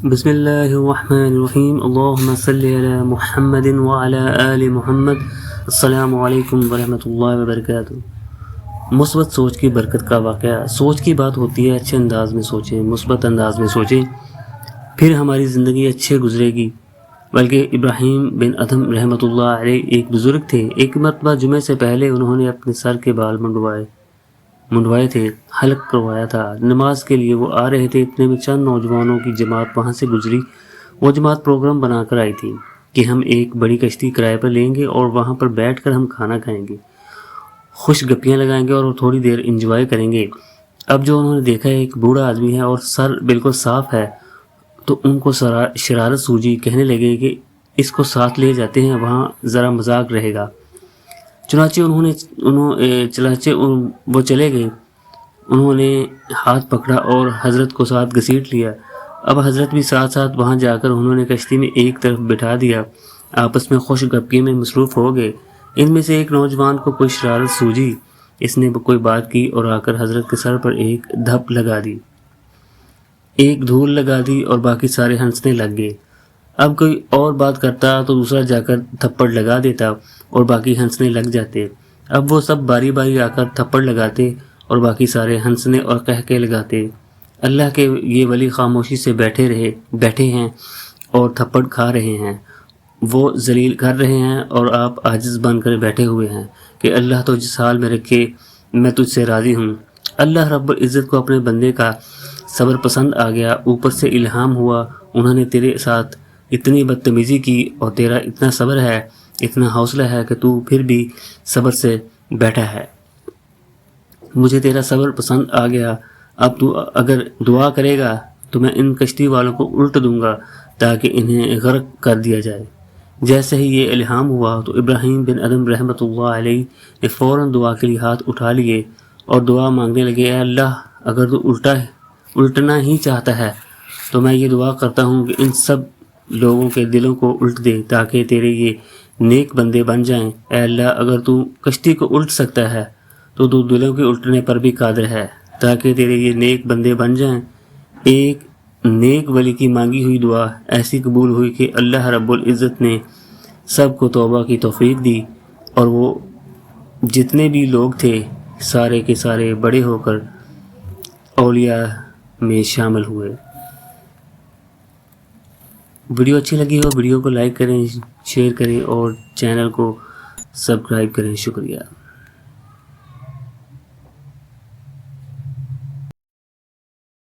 بسم اللہ الرحمن الرحیم، اللہم صلی علی محمد وعلی آل محمد۔ السلام علیکم ورحمۃ اللہ وبرکاتہ۔ مثبت سوچ کی برکت کا واقعہ۔ سوچ کی بات ہوتی ہے، اچھے انداز میں سوچیں، مثبت انداز میں سوچیں، پھر ہماری زندگی اچھے گزرے گی۔ بلکہ ابراہیم بن ادھم رحمۃ اللہ علیہ ایک بزرگ تھے۔ ایک مرتبہ جمعے سے پہلے انہوں نے اپنے سر کے بال منڈوائے تھے، حلق کروایا تھا۔ نماز کے لیے وہ آ رہے تھے، اتنے میں چند نوجوانوں کی جماعت وہاں سے گزری۔ وہ جماعت پروگرام بنا کر آئی تھی کہ ہم ایک بڑی کشتی کرائے پر لیں گے اور وہاں پر بیٹھ کر ہم کھانا کھائیں گے، خوش گپیاں لگائیں گے اور تھوڑی دیر انجوائے کریں گے۔ اب جو انہوں نے دیکھا ہے ایک بوڑھا آدمی ہے اور سر بالکل صاف ہے، تو ان کو شرارت سوجی، کہنے لگے کہ اس کو ساتھ لے جاتے ہیں، وہاں ذرا مذاق رہے گا۔ چنانچہ وہ چلے گئے۔ انہوں نے ہاتھ پکڑا اور حضرت کو ساتھ گھسیٹ لیا۔ اب حضرت بھی ساتھ ساتھ وہاں جا کر انہوں نے کشتی میں ایک طرف بٹھا دیا، آپس میں خوش گپی میں مصروف ہو گئے۔ ان میں سے ایک نوجوان کو کوئی شرارت سوجی، اس نے کوئی بات کی اور آ کر حضرت کے سر پر ایک دھپ لگا دی، ایک دھول لگا دی اور باقی سارے ہنسنے لگ گئے۔ اب کوئی اور بات کرتا تو دوسرا جا کر تھپڑ لگا دیتا اور باقی ہنسنے لگ جاتے۔ اب وہ سب باری باری آ کر تھپڑ لگاتے اور باقی سارے ہنسنے اور قہقہے لگاتے۔ اللہ کے یہ ولی خاموشی سے بیٹھے ہیں اور تھپڑ کھا رہے ہیں، وہ ذلیل کر رہے ہیں اور آپ عاجز بن کر بیٹھے ہوئے ہیں کہ اللہ تو جس حال میں رکھے میں تجھ سے راضی ہوں۔ اللہ رب العزت کو اپنے بندے کا صبر پسند آ گیا، اوپر سے الہام ہوا، انہوں نے تیرے ساتھ اتنی بدتمیزی کی اور تیرا اتنا صبر ہے، اتنا حوصلہ ہے کہ تو پھر بھی صبر سے بیٹھا ہے۔ مجھے تیرا صبر پسند آ گیا۔ اب تو اگر دعا کرے گا تو میں ان کشتی والوں کو الٹ دوں گا تاکہ انہیں غرق کر دیا جائے۔ جیسے ہی یہ الہام ہوا تو ابراہیم بن ادھم رحمۃ اللہ علیہ نے فوراً دعا کے لیے ہاتھ اٹھا لیے اور دعا مانگنے لگے، اے اللہ، اگر تو الٹنا ہی چاہتا ہے تو میں یہ دعا کرتا ہوں کہ ان سب لوگوں کے دلوں کو الٹ دے تاکہ تیرے یہ نیک بندے بن جائیں۔ اے اللہ، اگر تو کشتی کو الٹ سکتا ہے تو دلوں کے الٹنے پر بھی قادر ہے تاکہ تیرے یہ نیک بندے بن جائیں۔ ایک نیک ولی کی مانگی ہوئی دعا ایسی قبول ہوئی کہ اللہ رب العزت نے سب کو توبہ کی توفیق دی اور وہ جتنے بھی لوگ تھے سارے کے سارے بڑے ہو کر اولیاء میں شامل ہوئے۔ ویڈیو اچھی لگی ہو ویڈیو کو لائک کریں، شیئر کریں اور چینل کو سبسکرائب کریں۔ شکریہ۔